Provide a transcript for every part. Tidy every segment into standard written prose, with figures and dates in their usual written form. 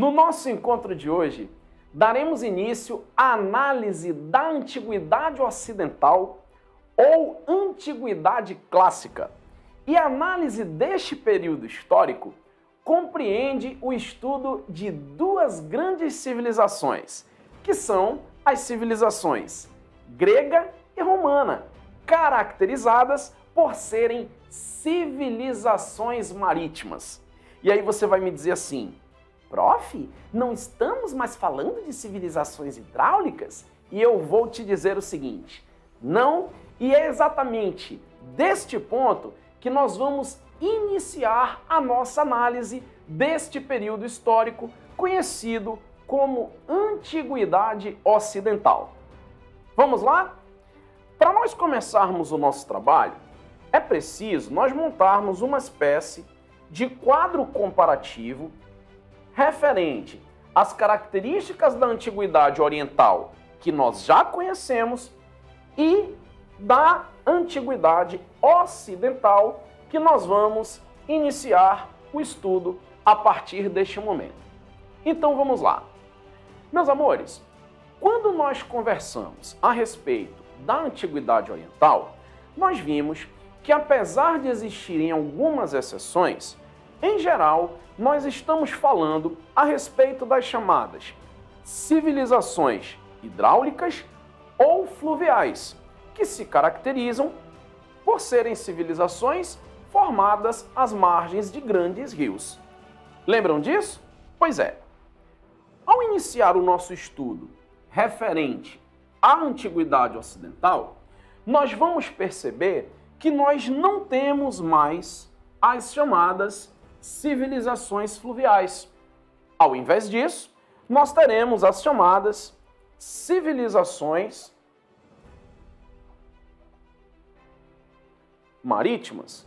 No nosso encontro de hoje, daremos início à análise da Antiguidade Ocidental ou Antiguidade Clássica. E a análise deste período histórico compreende o estudo de duas grandes civilizações, que são as civilizações grega e romana, caracterizadas por serem civilizações marítimas. E aí você vai me dizer assim, prof, não estamos mais falando de civilizações hidráulicas? E eu vou te dizer o seguinte, não, e é exatamente deste ponto que nós vamos iniciar a nossa análise deste período histórico conhecido como Antiguidade Ocidental. Vamos lá? Para nós começarmos o nosso trabalho, é preciso nós montarmos uma espécie de quadro comparativo referente às características da Antiguidade Oriental que nós já conhecemos e da Antiguidade Ocidental que nós vamos iniciar o estudo a partir deste momento. Então vamos lá. Meus amores, quando nós conversamos a respeito da Antiguidade Oriental, nós vimos que apesar de existirem algumas exceções, em geral, nós estamos falando a respeito das chamadas civilizações hidráulicas ou fluviais, que se caracterizam por serem civilizações formadas às margens de grandes rios. Lembram disso? Pois é. Ao iniciar o nosso estudo referente à Antiguidade Ocidental, nós vamos perceber que nós não temos mais as chamadas civilizações fluviais. Ao invés disso, nós teremos as chamadas civilizações marítimas.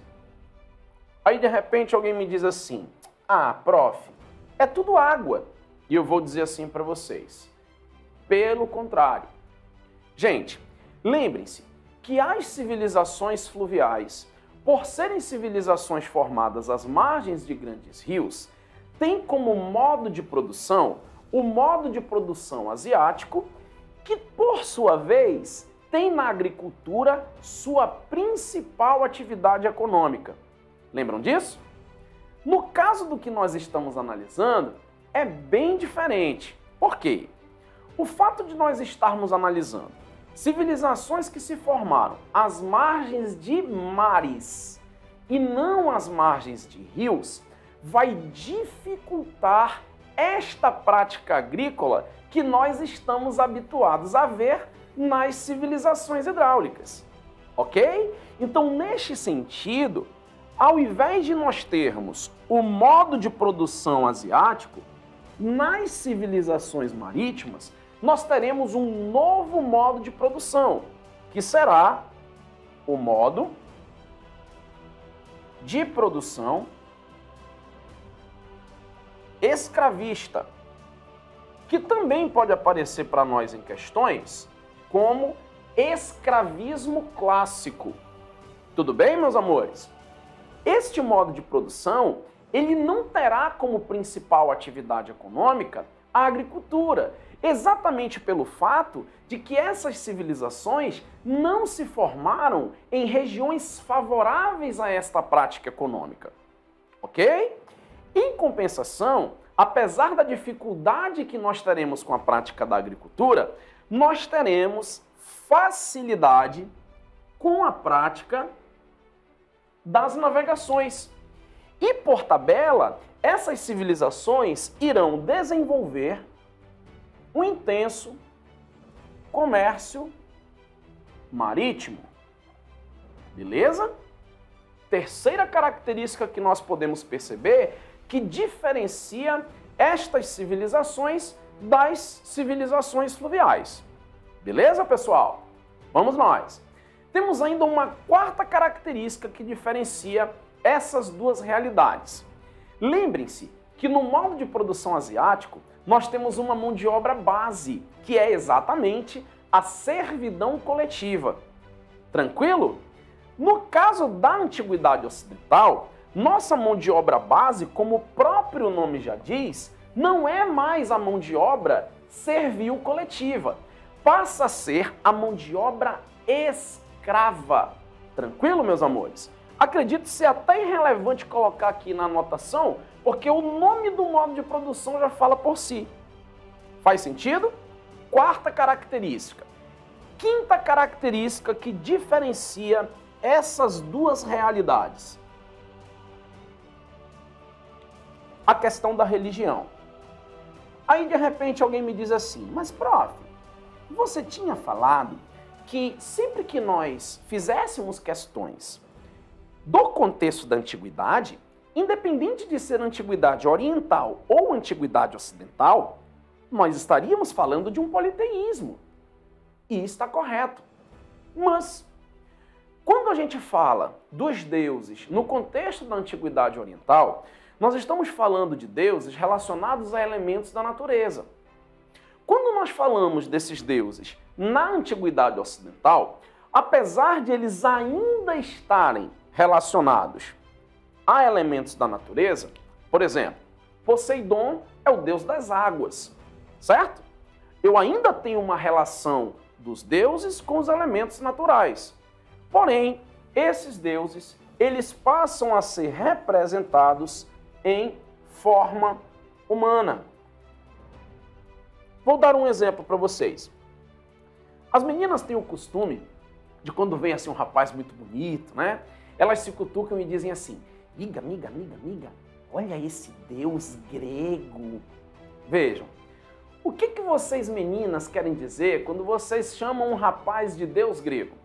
Aí, de repente, alguém me diz assim, ah, prof, é tudo água. E eu vou dizer assim para vocês, pelo contrário. Gente, lembrem-se que as civilizações fluviais, por serem civilizações formadas às margens de grandes rios, têm como modo de produção o modo de produção asiático, que, por sua vez, tem na agricultura sua principal atividade econômica. Lembram disso? No caso do que nós estamos analisando, é bem diferente. Por quê? O fato de nós estarmos analisando civilizações que se formaram às margens de mares e não às margens de rios vai dificultar esta prática agrícola que nós estamos habituados a ver nas civilizações hidráulicas, ok? Então, neste sentido, ao invés de nós termos o modo de produção asiático, nas civilizações marítimas, nós teremos um novo modo de produção, que será o modo de produção escravista, que também pode aparecer para nós em questões como escravismo clássico. Tudo bem, meus amores? Este modo de produção, ele não terá como principal atividade econômica a agricultura, exatamente pelo fato de que essas civilizações não se formaram em regiões favoráveis a esta prática econômica, ok? Em compensação, apesar da dificuldade que nós teremos com a prática da agricultura, nós teremos facilidade com a prática das navegações. E, por tabela, essas civilizações irão desenvolver um intenso comércio marítimo. Beleza? Terceira característica que nós podemos perceber que diferencia estas civilizações das civilizações fluviais. Beleza, pessoal? Vamos nós. Temos ainda uma quarta característica que diferencia essas duas realidades. Lembrem-se que no modo de produção asiático, nós temos uma mão de obra base, que é exatamente a servidão coletiva. Tranquilo? No caso da Antiguidade Ocidental, nossa mão de obra base, como o próprio nome já diz, não é mais a mão de obra servil coletiva, passa a ser a mão de obra escrava. Tranquilo, meus amores? Acredito ser até irrelevante colocar aqui na anotação, porque o nome do modo de produção já fala por si. Faz sentido? Quarta característica. Quinta característica que diferencia essas duas realidades. A questão da religião. Aí, de repente, alguém me diz assim, mas, prof, você tinha falado que sempre que nós fizéssemos questões do contexto da antiguidade, independente de ser antiguidade oriental ou antiguidade ocidental, nós estaríamos falando de um politeísmo. E está correto. Mas, quando a gente fala dos deuses no contexto da antiguidade oriental, nós estamos falando de deuses relacionados a elementos da natureza. Quando nós falamos desses deuses na antiguidade ocidental, apesar de eles ainda estarem relacionados a elementos da natureza, por exemplo, Poseidon é o deus das águas, certo? Eu ainda tenho uma relação dos deuses com os elementos naturais. Porém, esses deuses, eles passam a ser representados em forma humana. Vou dar um exemplo para vocês. As meninas têm o costume de quando vem assim um rapaz muito bonito, né? Elas se cutucam e dizem assim, amiga, olha esse deus grego. Vejam, o que vocês meninas querem dizer quando vocês chamam um rapaz de deus grego?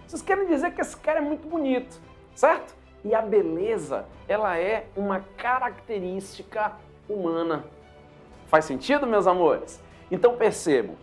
Vocês querem dizer que esse cara é muito bonito, certo? E a beleza, ela é uma característica humana. Faz sentido, meus amores? Então percebam,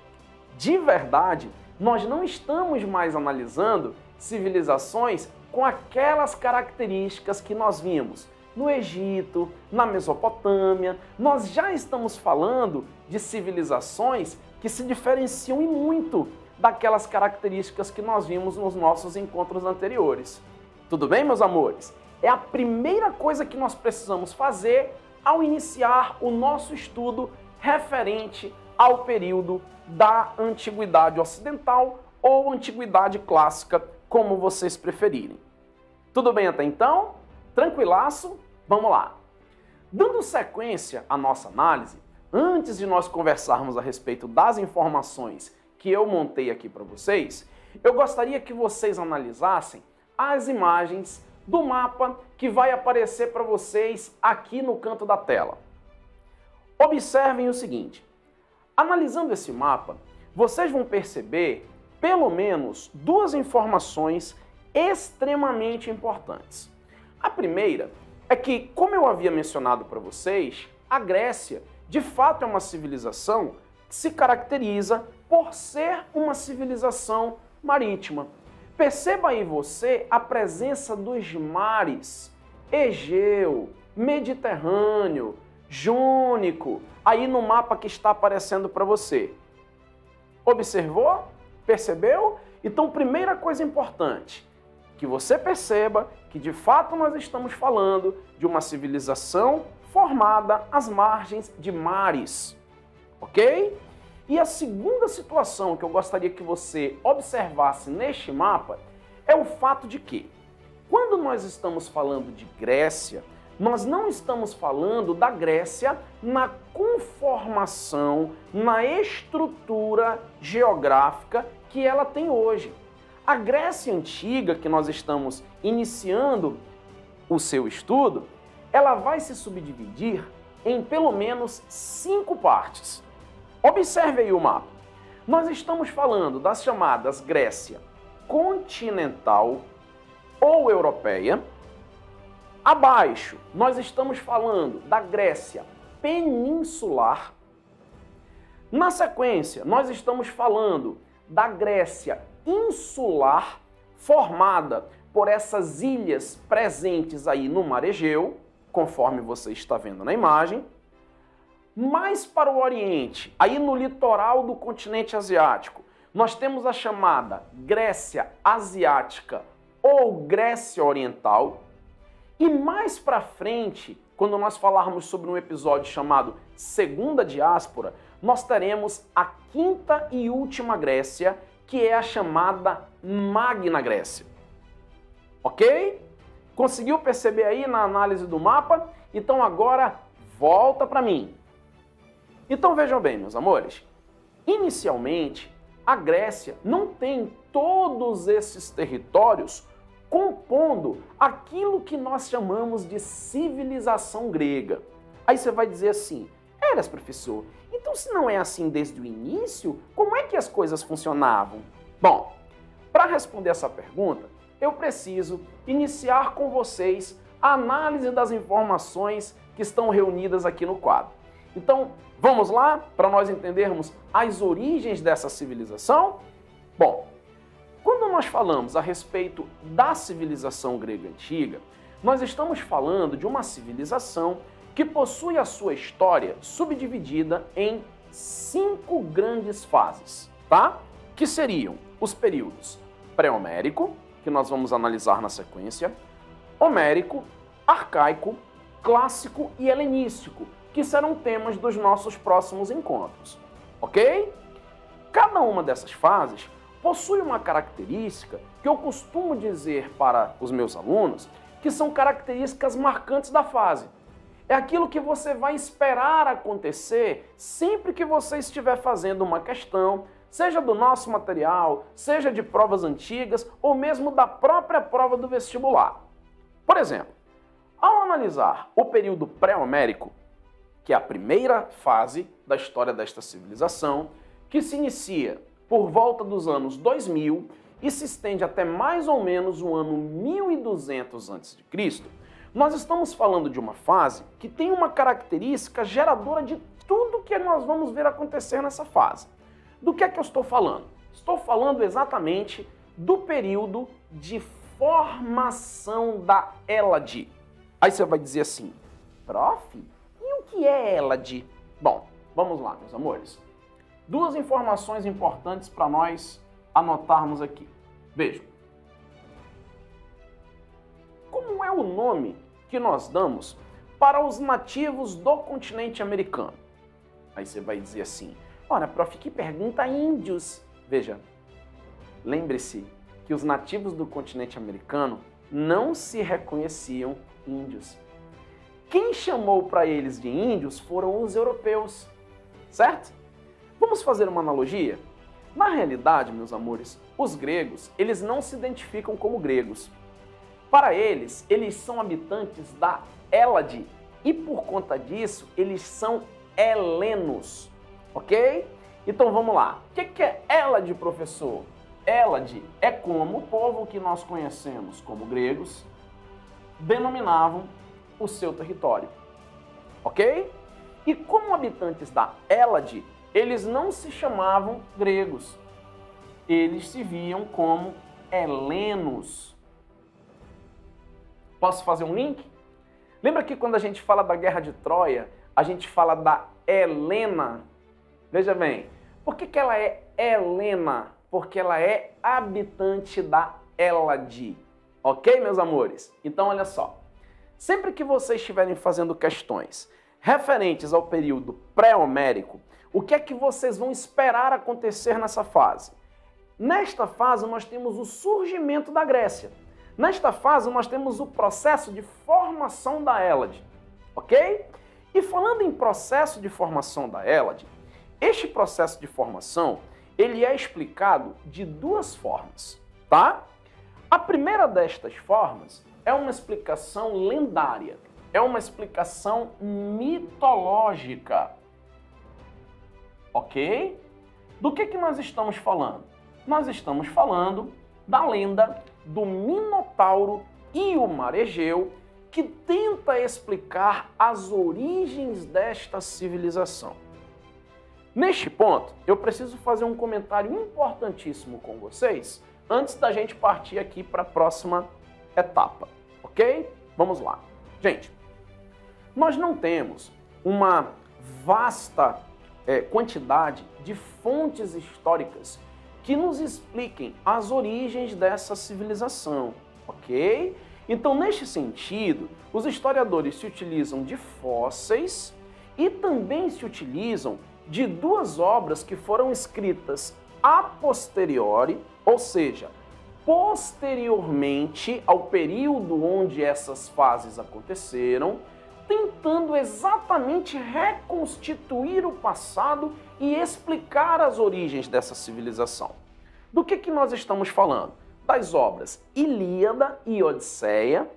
de verdade, nós não estamos mais analisando civilizações com aquelas características que nós vimos no Egito, na Mesopotâmia. Nós já estamos falando de civilizações que se diferenciam e muito daquelas características que nós vimos nos nossos encontros anteriores. Tudo bem, meus amores? É a primeira coisa que nós precisamos fazer ao iniciar o nosso estudo referente ao período da Antiguidade Ocidental ou Antiguidade Clássica, como vocês preferirem. Tudo bem até então? Tranquilaço? Vamos lá. Dando sequência à nossa análise, antes de nós conversarmos a respeito das informações que eu montei aqui para vocês, eu gostaria que vocês analisassem as imagens do mapa que vai aparecer para vocês aqui no canto da tela. Observem o seguinte, analisando esse mapa, vocês vão perceber pelo menos duas informações extremamente importantes. A primeira é que, como eu havia mencionado para vocês, a Grécia de fato é uma civilização que se caracteriza por ser uma civilização marítima. Perceba aí você a presença dos mares Egeu, Mediterrâneo, Jônico, aí no mapa que está aparecendo para você. Observou? Percebeu? Então, primeira coisa importante, que você perceba que de fato nós estamos falando de uma civilização formada às margens de mares, ok? E a segunda situação que eu gostaria que você observasse neste mapa é o fato de que, quando nós estamos falando de Grécia, nós não estamos falando da Grécia na conformação, na estrutura geográfica que ela tem hoje. A Grécia Antiga, que nós estamos iniciando o seu estudo, ela vai se subdividir em pelo menos 5 partes. Observe aí o mapa. Nós estamos falando das chamadas Grécia continental ou europeia. Abaixo, nós estamos falando da Grécia peninsular. Na sequência, nós estamos falando da Grécia insular, formada por essas ilhas presentes aí no Mar Egeu, conforme você está vendo na imagem. Mais para o Oriente, aí no litoral do continente asiático, nós temos a chamada Grécia Asiática ou Grécia Oriental. E mais para frente, quando nós falarmos sobre um episódio chamado Segunda Diáspora, nós teremos a quinta e última Grécia, que é a chamada Magna Grécia. Ok? Conseguiu perceber aí na análise do mapa? Então agora volta para mim. Então vejam bem, meus amores. Inicialmente, a Grécia não tem todos esses territórios compondo aquilo que nós chamamos de civilização grega. Aí você vai dizer assim, professor, então se não é assim desde o início, como é que as coisas funcionavam? Bom, para responder essa pergunta, eu preciso iniciar com vocês a análise das informações que estão reunidas aqui no quadro. Então, vamos lá para nós entendermos as origens dessa civilização? Bom, quando nós falamos a respeito da civilização grega antiga, nós estamos falando de uma civilização que possui a sua história subdividida em 5 grandes fases, tá? Que seriam os períodos pré-homérico, que nós vamos analisar na sequência, homérico, arcaico, clássico e helenístico, que serão temas dos nossos próximos encontros, ok? Cada uma dessas fases possui uma característica que eu costumo dizer para os meus alunos que são características marcantes da fase. É aquilo que você vai esperar acontecer sempre que você estiver fazendo uma questão, seja do nosso material, seja de provas antigas ou mesmo da própria prova do vestibular. Por exemplo, ao analisar o período pré-homérico, que é a primeira fase da história desta civilização, que se inicia por volta dos anos 2000 e se estende até mais ou menos o ano 1200 a.C., nós estamos falando de uma fase que tem uma característica geradora de tudo que nós vamos ver acontecer nessa fase. Do que é que eu estou falando? Estou falando exatamente do período de formação da Hélade. Aí você vai dizer assim, prof, e o que é Hélade? Bom, vamos lá, meus amores. 2 informações importantes para nós anotarmos aqui. Vejam. Como é o nome que nós damos para os nativos do continente americano? Aí você vai dizer assim, olha, prof, que pergunta índios. Veja, lembre-se que os nativos do continente americano não se reconheciam índios. Quem chamou para eles de índios foram os europeus, certo? Vamos fazer uma analogia? Na realidade, meus amores, os gregos, eles não se identificam como gregos. Para eles, eles são habitantes da Hélade e por conta disso, eles são helenos, ok? Então vamos lá. O que é Hélade, professor? Hélade é como o povo que nós conhecemos como gregos denominavam o seu território, ok? E como habitantes da Hélade, eles não se chamavam gregos, eles se viam como helenos. Posso fazer um link? Lembra que quando a gente fala da Guerra de Troia, a gente fala da Helena? Veja bem, por que ela é helena? Porque ela é habitante da Hélade. Ok, meus amores? Então, olha só. Sempre que vocês estiverem fazendo questões referentes ao período pré-homérico, o que é que vocês vão esperar acontecer nessa fase? Nesta fase, nós temos o surgimento da Grécia. Nesta fase, nós temos o processo de formação da Hélade, ok? E falando em processo de formação da Hélade, este processo de formação, ele é explicado de 2 formas, tá? A primeira destas formas é uma explicação lendária, é uma explicação mitológica, ok? Do que nós estamos falando? Nós estamos falando da lenda do Minotauro e o Mar Egeu, que tenta explicar as origens desta civilização. Neste ponto, eu preciso fazer um comentário importantíssimo com vocês, antes da gente partir aqui para a próxima etapa, ok? Vamos lá. Gente, nós não temos uma vasta quantidade de fontes históricas que nos expliquem as origens dessa civilização, ok? Então, neste sentido, os historiadores se utilizam de fósseis e também se utilizam de duas obras que foram escritas a posteriori, ou seja, posteriormente ao período onde essas fases aconteceram, tentando exatamente reconstituir o passado e explicar as origens dessa civilização. Do que nós estamos falando? Das obras Ilíada e Odisseia,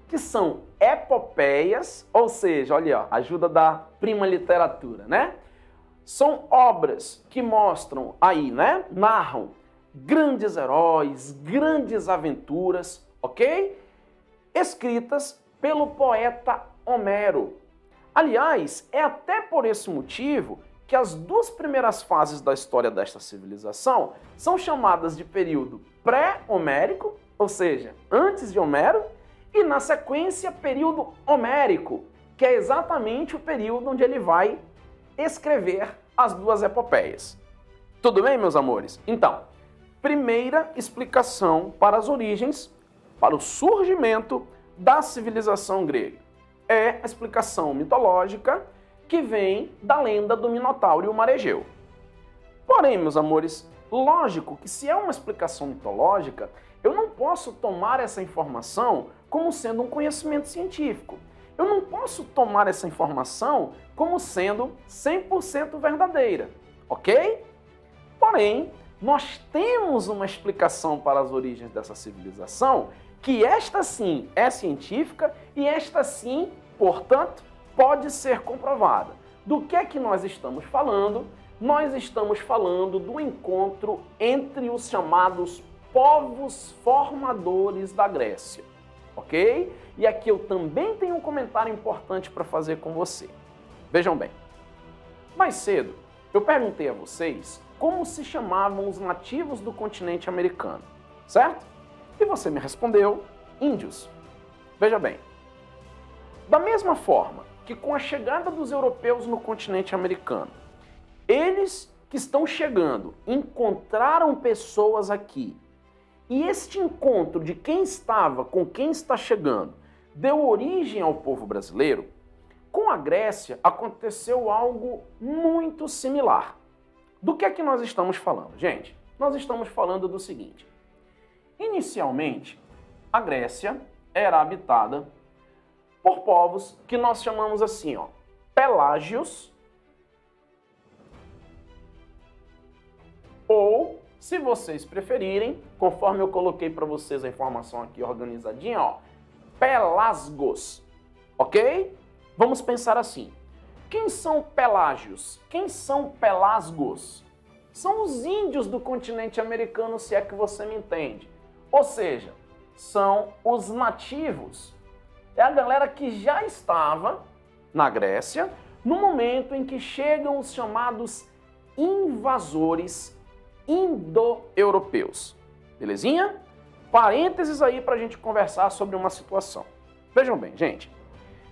que são epopeias, ou seja, olha aí, ajuda da prima literatura, né? São obras que mostram aí, né? Narram grandes heróis, grandes aventuras, ok? Escritas pelo poeta Homero. Aliás, é até por esse motivo que as duas primeiras fases da história desta civilização são chamadas de período pré-homérico, ou seja, antes de Homero, e na sequência, período homérico, que é exatamente o período onde ele vai escrever as duas epopeias. Tudo bem, meus amores? Então, primeira explicação para as origens, para o surgimento da civilização grega. É a explicação mitológica que vem da lenda do Minotauro e o Mar Egeu. Porém, meus amores, lógico que se é uma explicação mitológica, eu não posso tomar essa informação como sendo um conhecimento científico. Eu não posso tomar essa informação como sendo 100% verdadeira, ok? Porém, nós temos uma explicação para as origens dessa civilização que esta sim é científica e esta sim, portanto, pode ser comprovada. Do que é que nós estamos falando? Nós estamos falando do encontro entre os chamados povos formadores da Grécia, ok? E aqui eu também tenho um comentário importante para fazer com você. Vejam bem, mais cedo eu perguntei a vocês como se chamavam os nativos do continente americano, certo? E você me respondeu, índios. Veja bem, da mesma forma que com a chegada dos europeus no continente americano, eles que estão chegando encontraram pessoas aqui, e este encontro de quem estava com quem está chegando deu origem ao povo brasileiro, com a Grécia aconteceu algo muito similar. Do que é que nós estamos falando, gente? Nós estamos falando do seguinte. Inicialmente, a Grécia era habitada por povos que nós chamamos assim, ó, pelágios, ou, se vocês preferirem, conforme eu coloquei para vocês a informação aqui organizadinha, ó, pelasgos, ok? Vamos pensar assim. Quem são pelágios? Quem são pelasgos? São os índios do continente americano, se é que você me entende. Ou seja, são os nativos. É a galera que já estava na Grécia no momento em que chegam os chamados invasores indo-europeus. Belezinha? Parênteses aí para a gente conversar sobre uma situação. Vejam bem, gente.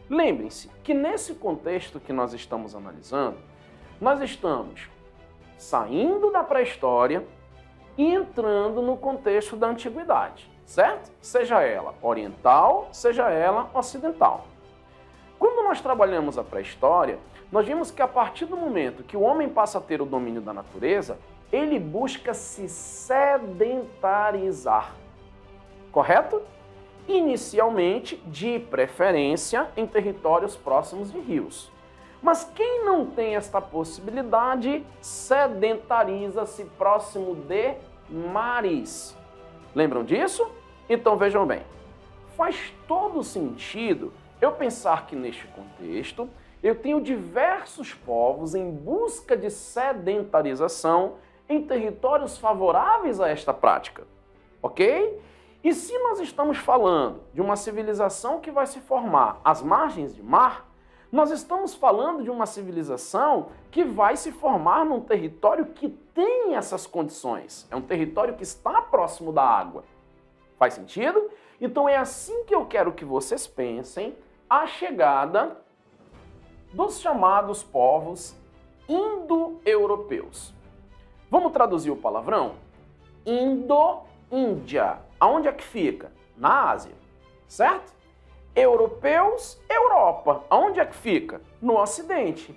Lembrem-se que nesse contexto que nós estamos analisando, nós estamos saindo da pré-história e entrando no contexto da antiguidade, certo? Seja ela oriental, seja ela ocidental. Quando nós trabalhamos a pré-história, nós vimos que a partir do momento que o homem passa a ter o domínio da natureza, ele busca se sedentarizar, correto? Inicialmente, de preferência, em territórios próximos de rios. Mas quem não tem esta possibilidade, sedentariza-se próximo de mares. Lembram disso? Então vejam bem, faz todo sentido eu pensar que neste contexto eu tenho diversos povos em busca de sedentarização em territórios favoráveis a esta prática, ok? E se nós estamos falando de uma civilização que vai se formar às margens de mar, nós estamos falando de uma civilização que vai se formar num território que tem essas condições. É um território que está próximo da água. Faz sentido? Então é assim que eu quero que vocês pensem a chegada dos chamados povos indo-europeus. Vamos traduzir o palavrão? Indo-Índia. Aonde é que fica? Na Ásia. certo? Europeus, Europa. Aonde é que fica? No Ocidente.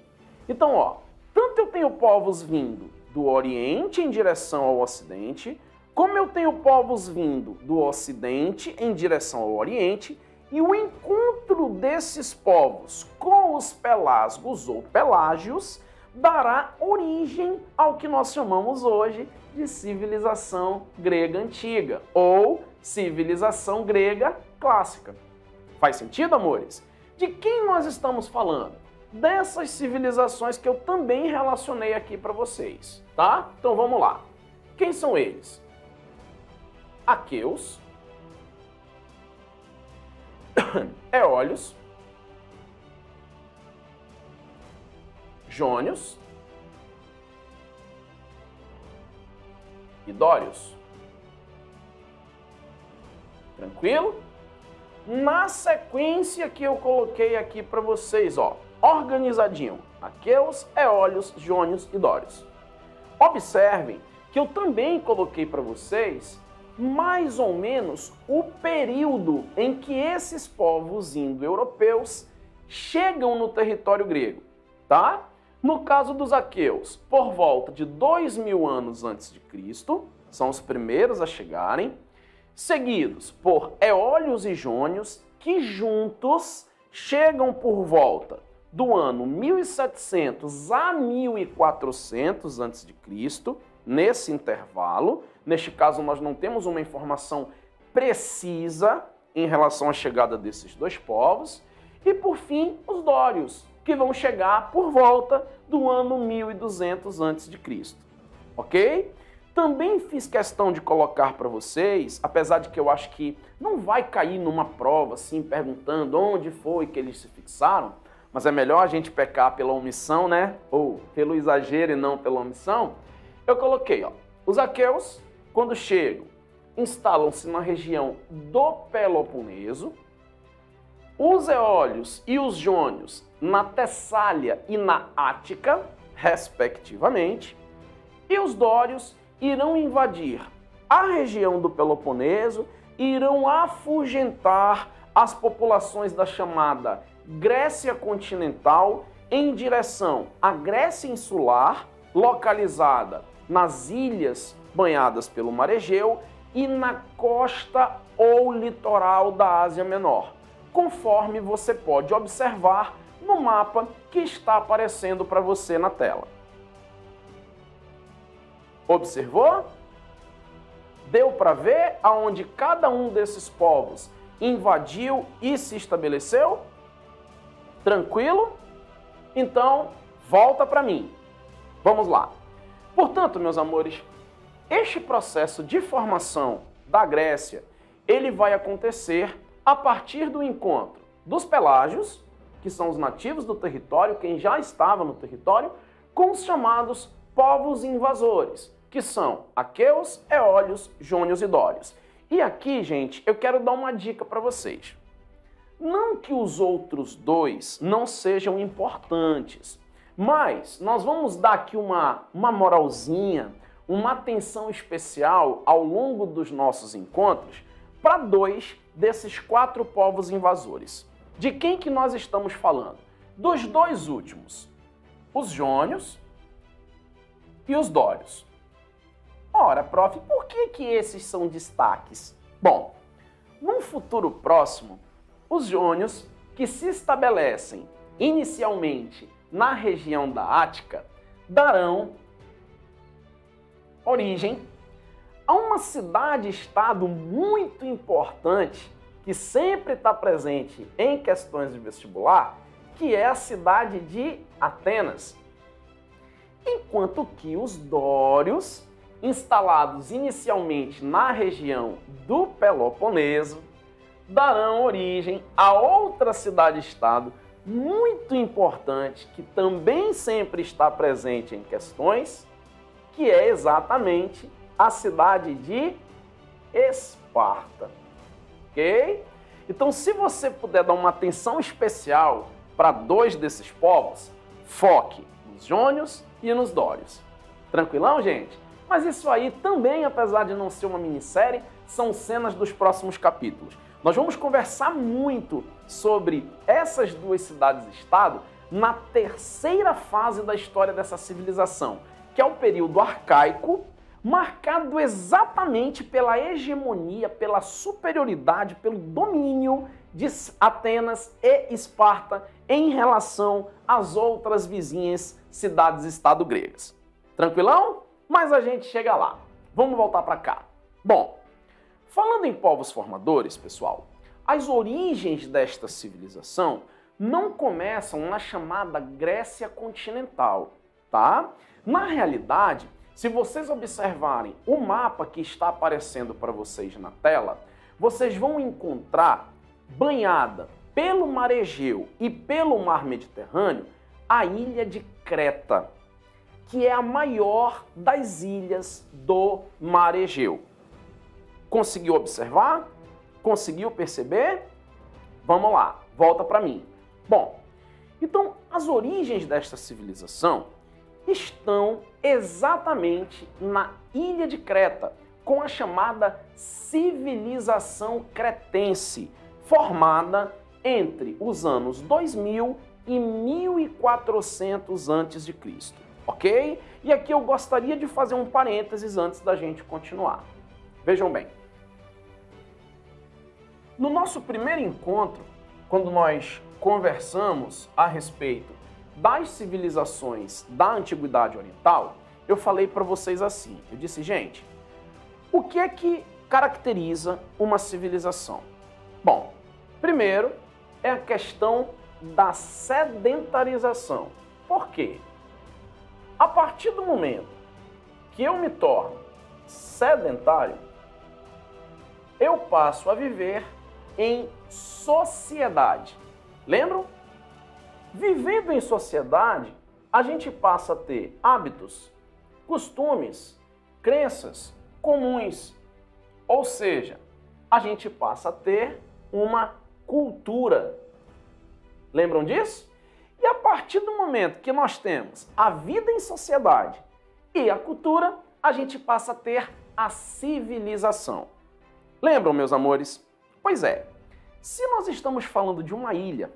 Então, ó, tanto eu tenho povos vindo do Oriente em direção ao Ocidente, como eu tenho povos vindo do Ocidente em direção ao Oriente, e o encontro desses povos com os pelasgos ou pelágios dará origem ao que nós chamamos hoje de civilização grega antiga ou civilização grega clássica. Faz sentido, amores? De quem nós estamos falando? Dessas civilizações que eu também relacionei aqui para vocês, tá? Então vamos lá. Quem são eles? Aqueus, Eólios, Jônios e Dórios. Tranquilo? Na sequência que eu coloquei aqui para vocês, ó, organizadinho, Aqueus, Eólios, Jônios e Dórios. Observem que eu também coloquei para vocês mais ou menos o período em que esses povos indo-europeus chegam no território grego, tá? No caso dos aqueus, por volta de 2000 anos antes de Cristo, são os primeiros a chegarem, seguidos por eólios e jônios, que juntos chegam por volta do ano 1700 a 1400 a.C., nesse intervalo. Neste caso, nós não temos uma informação precisa em relação à chegada desses dois povos. E, por fim, os dórios, que vão chegar por volta do ano 1200 a.C., ok? Também fiz questão de colocar para vocês, apesar de que eu acho que não vai cair numa prova assim, perguntando onde foi que eles se fixaram, mas é melhor a gente pecar pela omissão, né? Ou pelo exagero e não pela omissão. Eu coloquei, ó, os aqueus, quando chegam, instalam-se na região do Peloponeso, os eólios e os jônios na Tessália e na Ática, respectivamente, e os dórios irão invadir a região do Peloponeso e irão afugentar as populações da chamada Grécia continental em direção à Grécia insular, localizada nas ilhas banhadas pelo Mar Egeu e na costa ou litoral da Ásia Menor, conforme você pode observar no mapa que está aparecendo para você na tela. Observou? Deu para ver aonde cada um desses povos invadiu e se estabeleceu? Tranquilo? Então, volta para mim. Vamos lá. Portanto, meus amores, este processo de formação da Grécia, ele vai acontecer a partir do encontro dos pelágios, que são os nativos do território, quem já estava no território, com os chamados povos invasores, que são aqueus, eólios, jônios e dórios. E aqui, gente, eu quero dar uma dica para vocês. Não que os outros dois não sejam importantes, mas nós vamos dar aqui uma moralzinha, uma atenção especial ao longo dos nossos encontros para dois desses 4 povos invasores. De quem que nós estamos falando? Dos dois últimos, os jônios e os dórios. Ora, prof, por que esses são destaques? Bom, num futuro próximo, os jônios, que se estabelecem inicialmente na região da Ática, darão origem a uma cidade-estado muito importante que sempre está presente em questões de vestibular, que é a cidade de Atenas. Enquanto que os dórios, instalados inicialmente na região do Peloponeso, darão origem a outra cidade-estado muito importante, que também sempre está presente em questões, que é exatamente a cidade de Esparta. Ok? Então, se você puder dar uma atenção especial para dois desses povos, foque nos jônios e nos dórios. Tranquilão, gente? Mas isso aí também, apesar de não ser uma minissérie, são cenas dos próximos capítulos. Nós vamos conversar muito sobre essas duas cidades-estado na terceira fase da história dessa civilização, que é o período arcaico, marcado exatamente pela hegemonia, pela superioridade, pelo domínio de Atenas e Esparta em relação às outras vizinhas cidades-estado gregas. Tranquilão? Mas a gente chega lá. Vamos voltar para cá. Bom, falando em povos formadores, pessoal, as origens desta civilização não começam na chamada Grécia continental, tá? Na realidade, se vocês observarem o mapa que está aparecendo para vocês na tela, vocês vão encontrar banhada pelo Mar Egeu e pelo Mar Mediterrâneo a ilha de Creta, que é a maior das ilhas do Mar Egeu. Conseguiu observar? Conseguiu perceber? Vamos lá, volta para mim. Bom, então as origens desta civilização estão exatamente na ilha de Creta, com a chamada civilização cretense, formada entre os anos 2000 e 1400 a.C., ok? E aqui eu gostaria de fazer um parênteses antes da gente continuar. Vejam bem. No nosso primeiro encontro, quando nós conversamos a respeito das civilizações da Antiguidade Oriental, eu falei para vocês assim, eu disse, gente, o que é que caracteriza uma civilização? Bom, primeiro é a questão da sedentarização. Por quê? A partir do momento que eu me torno sedentário, eu passo a viver em sociedade. Lembram? Vivendo em sociedade, a gente passa a ter hábitos, costumes, crenças comuns. Ou seja, a gente passa a ter uma cultura. Lembram disso? E a partir do momento que nós temos a vida em sociedade e a cultura, a gente passa a ter a civilização. Lembram, meus amores? Pois é, se nós estamos falando de uma ilha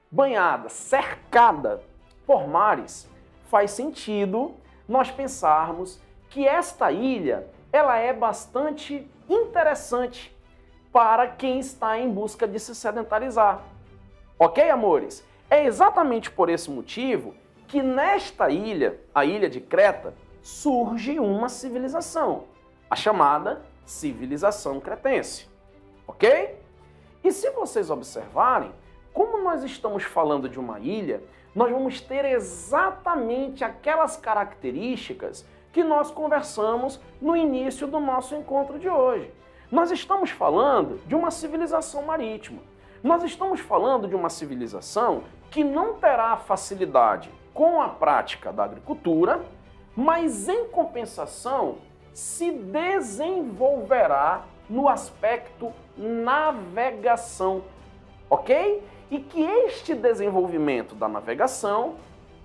banhada, cercada por mares, faz sentido nós pensarmos que esta ilha ela é bastante interessante para quem está em busca de se sedentarizar. Ok, amores? É exatamente por esse motivo que nesta ilha, a ilha de Creta, surge uma civilização, a chamada civilização cretense. Ok? E se vocês observarem, como nós estamos falando de uma ilha, nós vamos ter exatamente aquelas características que nós conversamos no início do nosso encontro de hoje. Nós estamos falando de uma civilização marítima. Nós estamos falando de uma civilização que não terá facilidade com a prática da agricultura, mas em compensação se desenvolverá no aspecto navegação, ok? E que este desenvolvimento da navegação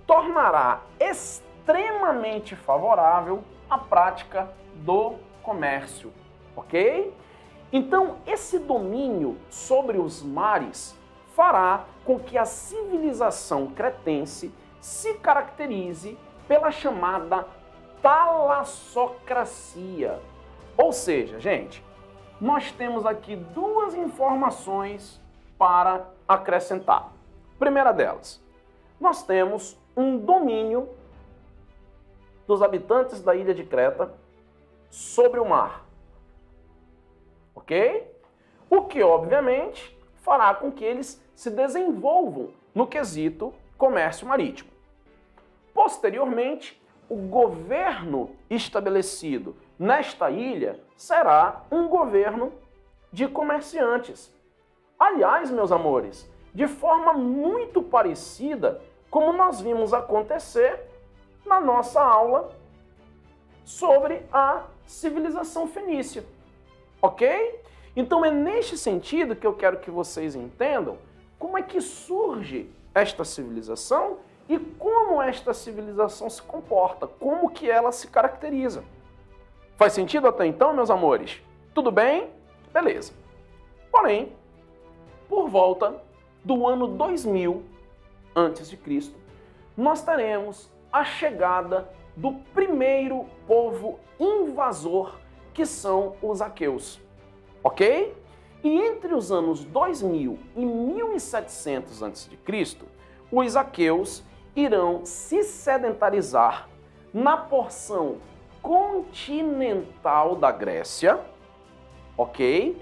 tornará extremamente favorável à prática do comércio, ok? Então, esse domínio sobre os mares fará com que a civilização cretense se caracterize pela chamada talassocracia. Ou seja, gente, nós temos aqui duas informações para acrescentar. Primeira delas, nós temos um domínio dos habitantes da ilha de Creta sobre o mar. Ok? O que, obviamente, fará com que eles se desenvolvam no quesito comércio marítimo. Posteriormente, o governo estabelecido nesta ilha será um governo de comerciantes. Aliás, meus amores, de forma muito parecida como nós vimos acontecer na nossa aula sobre a civilização fenícia. Ok? Então é neste sentido que eu quero que vocês entendam como é que surge esta civilização e como esta civilização se comporta, como que ela se caracteriza. Faz sentido até então, meus amores? Tudo bem? Beleza. Porém, por volta do ano 2000 a.C., nós teremos a chegada do primeiro povo invasor, que são os aqueus, ok? E entre os anos 2000 e 1700 a.C., os aqueus irão se sedentarizar na porção continental da Grécia, ok?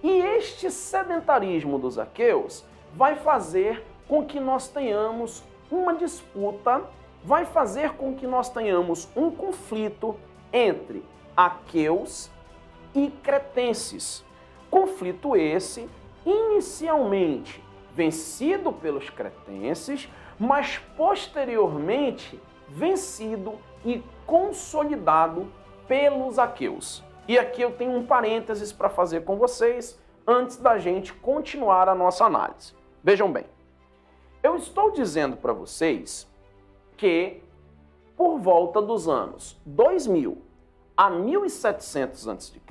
E este sedentarismo dos aqueus vai fazer com que nós tenhamos uma disputa, vai fazer com que nós tenhamos um conflito entre aqueus e cretenses. Conflito esse inicialmente vencido pelos cretenses, mas posteriormente vencido e consolidado pelos aqueus. E aqui eu tenho um parênteses para fazer com vocês antes da gente continuar a nossa análise. Vejam bem, eu estou dizendo para vocês que por volta dos anos 2000 a 1700 a.C.,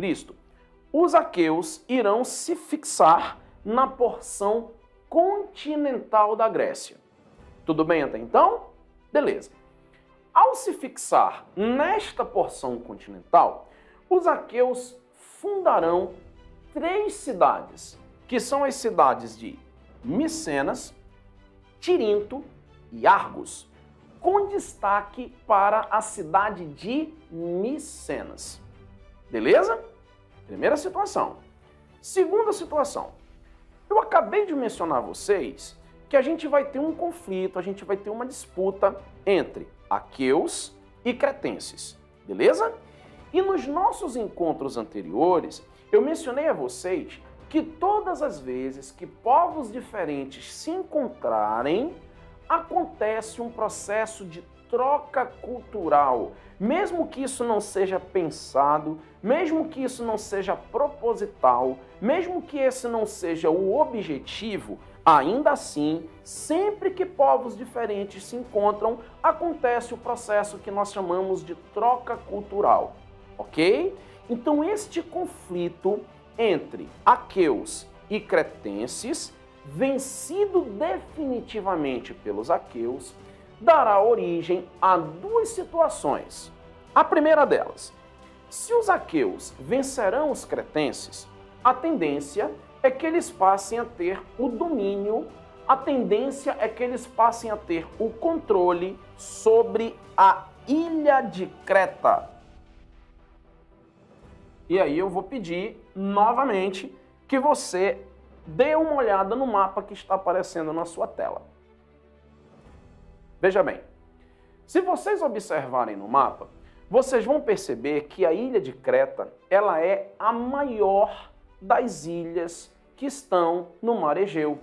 os aqueus irão se fixar na porção continental da Grécia. Tudo bem até então? Beleza. Ao se fixar nesta porção continental, os aqueus fundarão 3 cidades, que são as cidades de Micenas, Tirinto e Argos, com destaque para a cidade de Micenas. Beleza? Primeira situação. Segunda situação. Eu acabei de mencionar a vocês que a gente vai ter um conflito, a gente vai ter uma disputa entre aqueus e cretenses. Beleza? E nos nossos encontros anteriores, eu mencionei a vocês que todas as vezes que povos diferentes se encontrarem, acontece um processo de troca cultural. Mesmo que isso não seja pensado, mesmo que isso não seja proposital, mesmo que esse não seja o objetivo, ainda assim, sempre que povos diferentes se encontram, acontece o processo que nós chamamos de troca cultural, ok? Então este conflito entre aqueus e cretenses, vencido definitivamente pelos aqueus, dará origem a 2 situações. A primeira delas, se os aqueus vencerão os cretenses, a tendência é que eles passem a ter o domínio, a tendência é que eles passem a ter o controle sobre a ilha de Creta. E aí eu vou pedir novamente que você dê uma olhada no mapa que está aparecendo na sua tela. Veja bem, se vocês observarem no mapa, vocês vão perceber que a ilha de Creta, ela é a maior das ilhas que estão no Mar Egeu.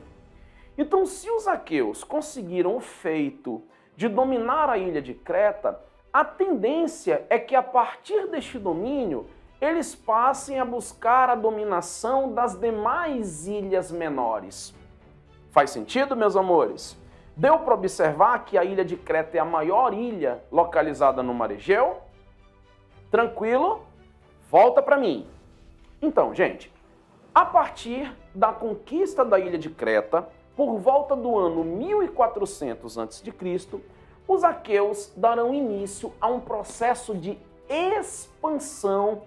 Então, se os aqueus conseguiram o feito de dominar a ilha de Creta, a tendência é que a partir deste domínio, eles passem a buscar a dominação das demais ilhas menores. Faz sentido, meus amores? Deu para observar que a ilha de Creta é a maior ilha localizada no Mar Egeu? Tranquilo? Volta para mim. Então, gente, a partir da conquista da ilha de Creta, por volta do ano 1400 a.C., os aqueus darão início a um processo de expansão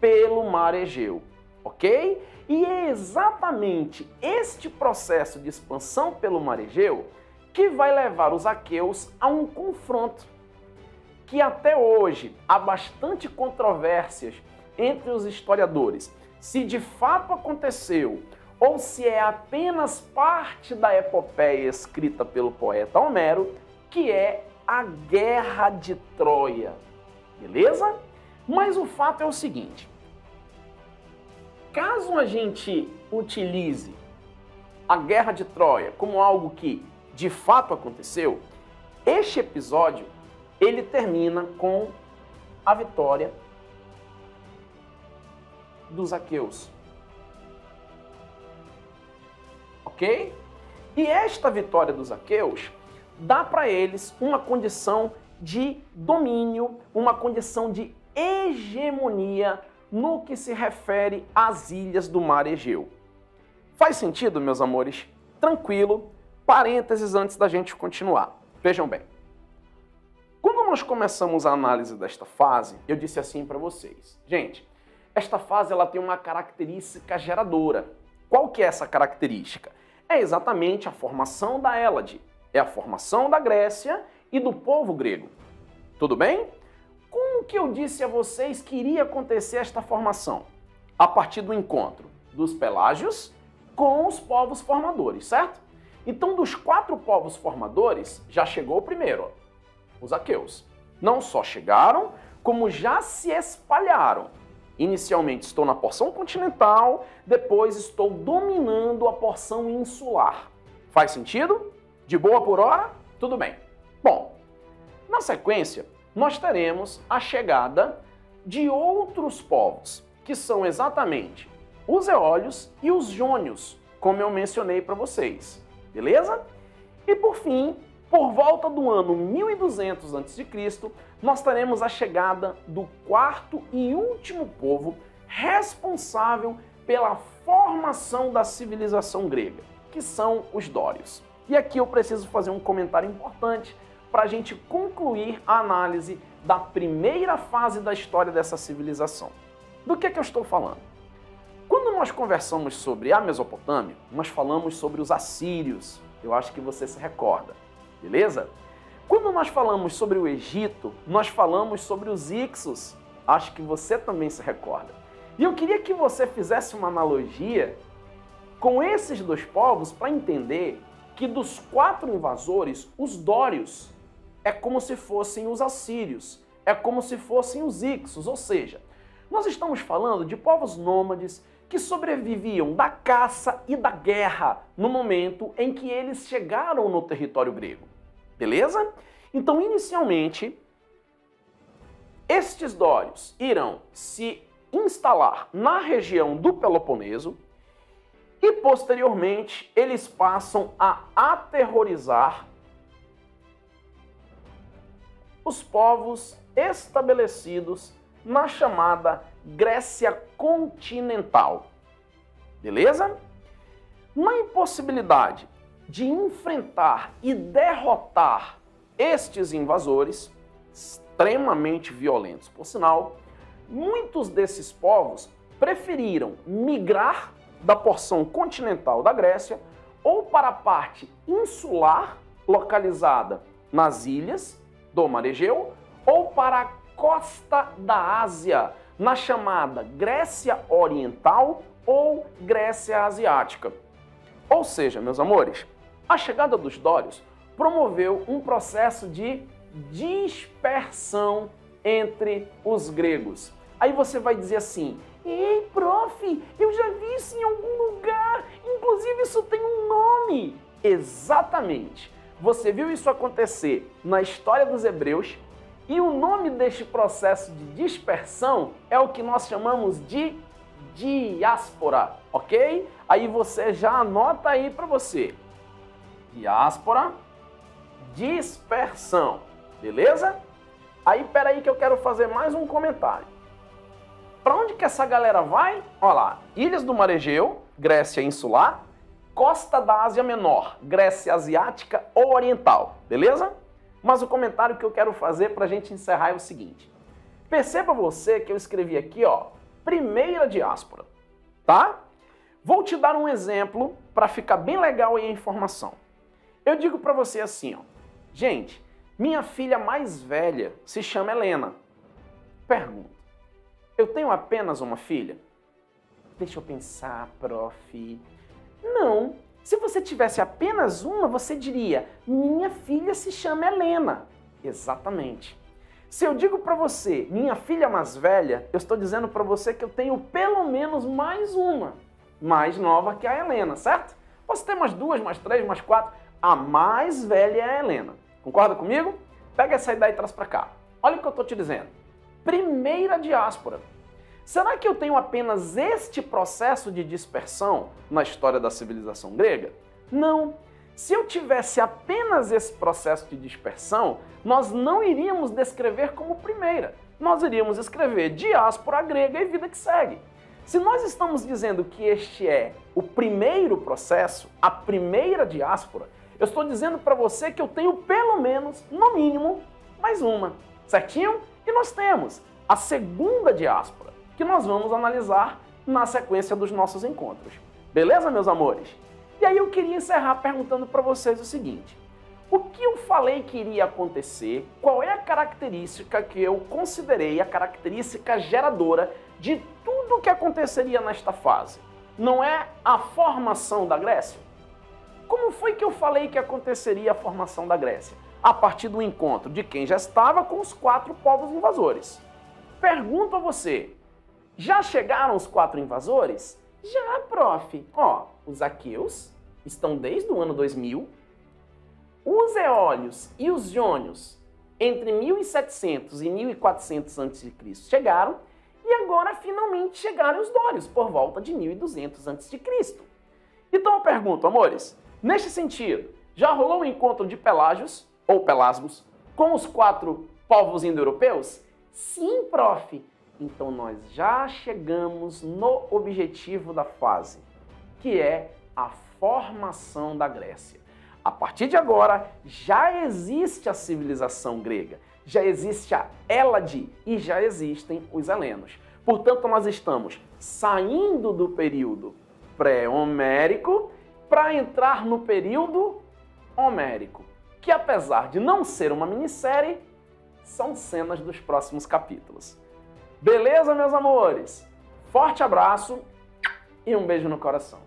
pelo Mar Egeu, ok? E é exatamente este processo de expansão pelo Mar Egeu que vai levar os aqueus a um confronto que até hoje há bastante controvérsias entre os historiadores, se de fato aconteceu ou se é apenas parte da epopeia escrita pelo poeta Homero, que é a Guerra de Troia, beleza? Mas o fato é o seguinte, caso a gente utilize a Guerra de Troia como algo que de fato aconteceu, este episódio ele termina com a vitória dos aqueus. Ok? E esta vitória dos aqueus dá para eles uma condição de domínio, uma condição de hegemonia no que se refere às ilhas do Mar Egeu. Faz sentido, meus amores? Tranquilo. Parênteses antes da gente continuar. Vejam bem. Quando nós começamos a análise desta fase, eu disse assim para vocês. Gente, esta fase ela tem uma característica geradora. Qual que é essa característica? É exatamente a formação da Hélade. É a formação da Grécia e do povo grego. Tudo bem? Como que eu disse a vocês que iria acontecer esta formação? A partir do encontro dos pelágios com os povos formadores, certo? Então, dos 4 povos formadores, já chegou o primeiro, os aqueus. Não só chegaram, como já se espalharam. Inicialmente estou na porção continental, depois estou dominando a porção insular. Faz sentido? De boa por hora? Tudo bem. Bom, na sequência, nós teremos a chegada de outros povos, que são exatamente os eólios e os jônios, como eu mencionei para vocês. Beleza? E por fim, por volta do ano 1200 a.C., nós teremos a chegada do 4º e último povo responsável pela formação da civilização grega, que são os dórios. E aqui eu preciso fazer um comentário importante para a gente concluir a análise da primeira fase da história dessa civilização. Do que eu estou falando? Quando nós conversamos sobre a Mesopotâmia, nós falamos sobre os assírios. Eu acho que você se recorda, beleza? Quando nós falamos sobre o Egito, nós falamos sobre os Ixos. Acho que você também se recorda. E eu queria que você fizesse uma analogia com esses 2 povos para entender que dos 4 invasores, os dórios é como se fossem os assírios, é como se fossem os Ixos, ou seja, nós estamos falando de povos nômades que sobreviviam da caça e da guerra no momento em que eles chegaram no território grego. Beleza? Então, inicialmente, estes dórios irão se instalar na região do Peloponeso e, posteriormente, eles passam a aterrorizar os povos estabelecidos na chamada Grécia continental. Beleza? Na impossibilidade de enfrentar e derrotar estes invasores, extremamente violentos, por sinal, muitos desses povos preferiram migrar da porção continental da Grécia ou para a parte insular, localizada nas ilhas do Mar Egeu, ou para a costa da Ásia, na chamada Grécia Oriental ou Grécia Asiática. Ou seja, meus amores, a chegada dos dórios promoveu um processo de dispersão entre os gregos. Aí você vai dizer assim: ei, prof, eu já vi isso em algum lugar, inclusive isso tem um nome. Exatamente. Você viu isso acontecer na história dos hebreus e o nome deste processo de dispersão é o que nós chamamos de diáspora, ok? Aí você já anota aí para você. Diáspora, dispersão, beleza? Aí, peraí que eu quero fazer mais um comentário. Para onde que essa galera vai? Olha lá, Ilhas do Mar Egeu, Grécia Insular, Costa da Ásia Menor, Grécia Asiática ou Oriental, beleza? Mas o comentário que eu quero fazer para a gente encerrar é o seguinte. Perceba você que eu escrevi aqui, ó, primeira diáspora, tá? Vou te dar um exemplo para ficar bem legal aí a informação. Eu digo para você assim, ó, gente, minha filha mais velha se chama Helena. Pergunta, eu tenho apenas uma filha? Deixa eu pensar, prof. Não. Se você tivesse apenas uma, você diria, minha filha se chama Helena. Exatamente. Se eu digo para você, minha filha mais velha, eu estou dizendo para você que eu tenho pelo menos mais uma, mais nova que a Helena, certo? Posso ter mais 2, mais 3, mais 4. A mais velha é a Helena. Concorda comigo? Pega essa ideia e traz para cá. Olha o que eu estou te dizendo. Primeira diáspora. Será que eu tenho apenas este processo de dispersão na história da civilização grega? Não. Se eu tivesse apenas esse processo de dispersão, nós não iríamos descrever como primeira. Nós iríamos escrever diáspora grega e vida que segue. Se nós estamos dizendo que este é o primeiro processo, a primeira diáspora, eu estou dizendo para você que eu tenho pelo menos, no mínimo, mais uma, certinho? E nós temos a segunda diáspora, que nós vamos analisar na sequência dos nossos encontros. Beleza, meus amores? E aí eu queria encerrar perguntando para vocês o seguinte: o que eu falei que iria acontecer? Qual é a característica que eu considerei a característica geradora de tudo o que aconteceria nesta fase? Não é a formação da Grécia? Como foi que eu falei que aconteceria a formação da Grécia? A partir do encontro de quem já estava com os 4 povos invasores. Pergunto a você, já chegaram os 4 invasores? Já, prof. Ó, os aqueus estão desde o ano 2000, os eólios e os jônios entre 1700 e 1400 a.C. chegaram, e agora finalmente chegaram os dórios por volta de 1200 a.C. Então eu pergunto, amores, neste sentido, já rolou um encontro de Pelágios, ou Pelasgos, com os 4 povos indo-europeus? Sim, prof. Então nós já chegamos no objetivo da fase, que é a formação da Grécia. A partir de agora, já existe a civilização grega, já existe a Hélade e já existem os helenos. Portanto, nós estamos saindo do período pré-homérico para entrar no período homérico, que apesar de não ser uma minissérie, são cenas dos próximos capítulos. Beleza, meus amores? Forte abraço e um beijo no coração.